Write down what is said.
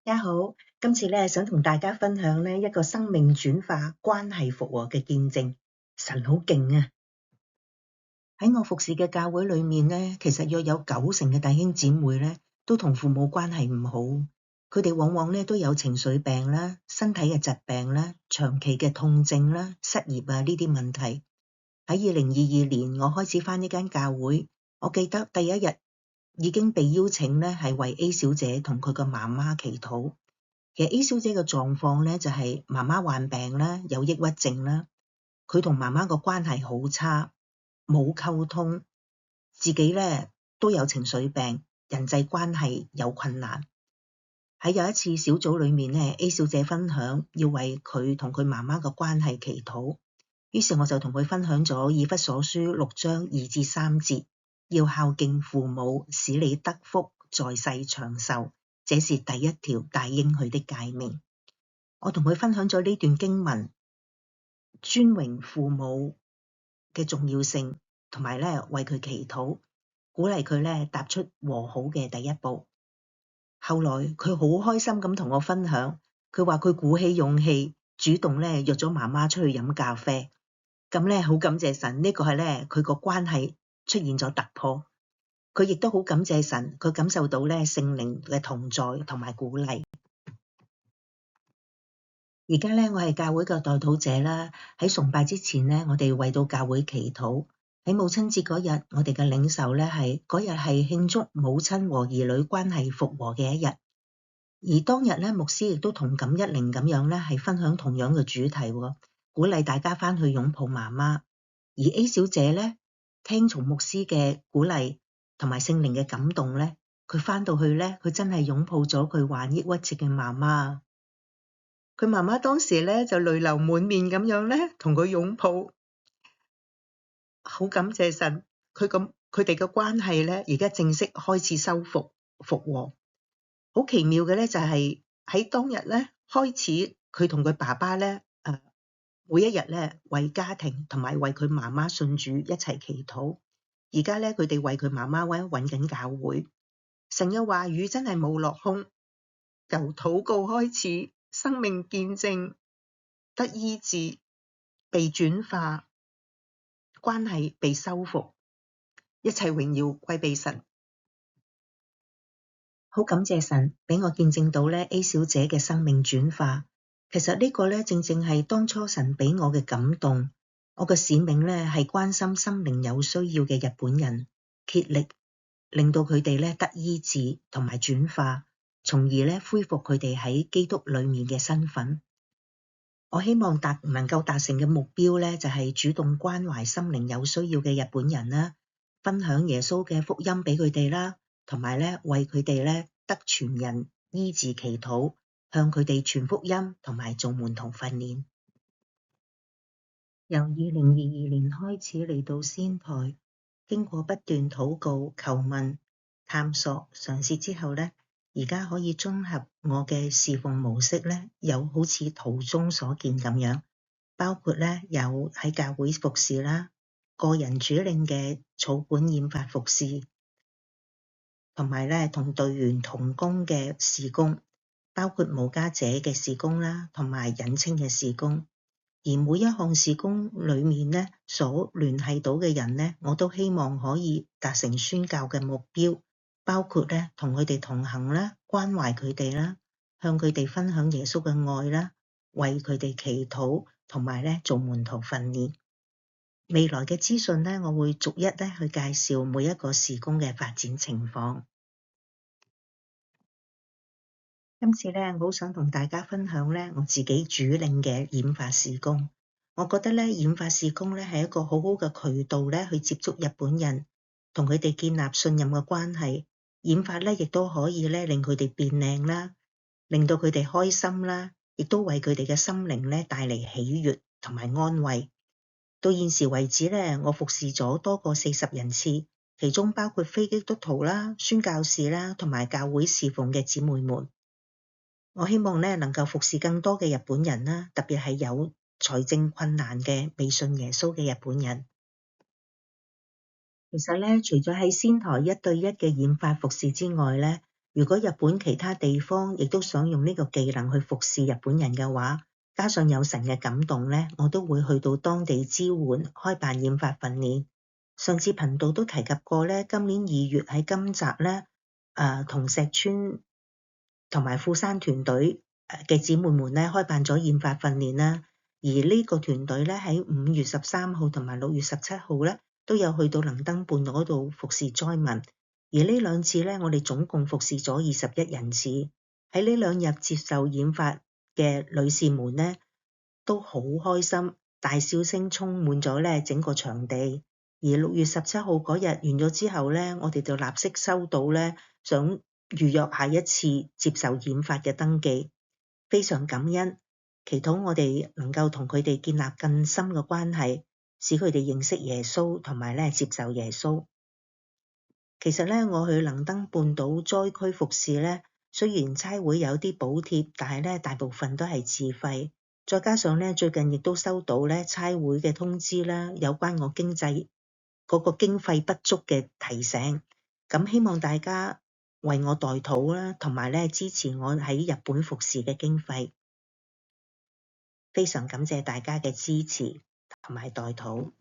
大家好，今次咧想同大家分享咧一個生命轉化、關係復和嘅見證。神好勁啊！喺我服侍嘅教會裏面咧，其實約有90%嘅弟兄姊妹咧都同父母關係唔好，佢哋往往咧都有情緒病啦、身體嘅疾病啦、長期嘅痛症啦、失業啊呢啲問題。喺2022年，我開始返呢間教會，我記得第一日已經被邀請咧係為 A 小姐同佢個媽媽祈禱。其實 A 小姐嘅狀況咧就係媽媽患病啦，有抑鬱症啦，佢同媽媽個關係好差，冇溝通，自己咧都有情緒病，人際關係有困難。喺有一次小組裏面咧 ，A 小姐分享要為佢同佢媽媽嘅關係祈禱，於是我就同佢分享咗以弗所書6章2至3節，要孝敬父母，使你得福，在世長壽。這是第一條大應許的誡命。我同佢分享咗呢段經文，尊榮父母嘅重要性，同埋咧為佢祈禱，鼓勵佢咧踏出和好嘅第一步。後來佢好開心咁同我分享，佢話佢鼓起勇氣，主動咧約咗媽媽出去飲咖啡。咁咧好感謝神，呢個係咧佢個關係出現咗突破。佢亦都好感謝神，佢感受到咧聖靈嘅同在同埋鼓勵。而家咧我係教會嘅代禱者啦，喺崇拜之前咧，我哋為到教會祈禱。喺母親節嗰日，我哋嘅領袖咧嗰日係慶祝母親和兒女關係復和嘅一日。而當日咧，牧師亦都同感一靈咁樣咧，係分享同樣嘅主題，鼓勵大家返去擁抱媽媽。而 A 小姐咧，聽從牧師嘅鼓勵同埋聖靈嘅感動咧，佢返到去咧，佢真係擁抱咗佢患抑鬱症嘅媽媽。佢媽媽當時咧就淚流滿面咁樣咧，同佢擁抱，好感謝神，佢哋嘅關係咧，而家正式開始修復復和。好奇妙嘅咧，就係喺當日咧開始，佢同佢爸爸咧，每一日咧為家庭同埋為佢媽媽信主一齊祈禱。而家咧佢哋為佢媽媽揾緊教會。神嘅話語真係冇落空，由禱告開始，生命見證得醫治，被轉化，關係被修復，一切榮耀歸俾神。好感謝神俾我見證到咧 A 小姐嘅生命轉化。其實呢個咧正正係當初神俾我嘅感動。我嘅使命咧係關心心靈有需要嘅日本人，竭力令到佢哋咧得醫治同埋轉化，從而咧恢復佢哋喺基督裏面嘅身份。我希望能夠達成嘅目標咧就係主動關懷心靈有需要嘅日本人啦，分享耶穌嘅福音俾佢哋啦。同埋咧，為佢哋咧得傳人醫治祈禱，向佢哋傳福音，同埋做門徒訓練。由2022年開始嚟到仙台，經過不斷禱告、求問、探索、嘗試之後咧，而家可以綜合我嘅侍奉模式咧，有好似圖中所見咁樣，包括咧有喺教會服侍啦，個人主領嘅草本染髮服侍。同埋咧，同隊員同工嘅事工，包括無家者嘅事工啦，同埋隱青嘅事工。而每一項事工裏面咧，所聯繫到嘅人咧，我都希望可以達成宣教嘅目標，包括咧同佢哋同行啦，關懷佢哋啦，向佢哋分享耶穌嘅愛啦，為佢哋祈禱，同埋咧做門徒訓練。未來嘅資訊咧，我會逐一咧去介紹每一個事工嘅發展情況。今次咧，我好想同大家分享咧我自己主領嘅染髮事工。我覺得咧染髮事工咧係一個好好嘅渠道咧去接觸日本人，同佢哋建立信任嘅關係。染髮咧亦都可以咧令佢哋變靚啦，令到佢哋開心啦，亦都為佢哋嘅心靈咧帶嚟喜悅同埋安慰。到現時為止咧，我服侍咗多過40人次，其中包括非基督徒啦、宣教士啦，同埋教會侍奉嘅姊妹們。我希望咧能夠服侍更多嘅日本人啦，特別係有財政困難嘅未信耶穌嘅日本人。其實咧，除咗喺仙台1對1嘅染髮服侍之外咧，如果日本其他地方亦都想用呢個技能去服侍日本人嘅話，加上有神嘅感動呢，我都會去到當地支援，開辦染髮訓練。上次頻道都提及過呢，今年2月喺金澤呢，同石川同埋富山團隊嘅姊妹們呢，開辦咗染髮訓練啦。而呢個團隊呢，喺5月13號同埋6月17號呢，都有去到能登半島嗰度服侍災民。而呢2次呢，我哋總共服侍咗21人次。喺呢2日接受染髮嘅女士們呢，都好開心，大笑聲充滿咗呢整個場地。而6月17號嗰日完咗之後呢，我哋就立即收到呢，想預約下一次接受染髮嘅登記，非常感恩，祈禱我哋能夠同佢哋建立更深嘅關係，使佢哋認識耶穌同埋呢接受耶穌。其實呢，我去能登半島災區服侍呢，雖然差會有啲補貼，但係呢大部分都係自費。再加上呢，最近亦都收到呢差會嘅通知啦，有關我經濟嗰個經費不足嘅提醒。咁希望大家為我代禱啦，同埋呢支持我喺日本服侍嘅經費。非常感謝大家嘅支持同埋代禱。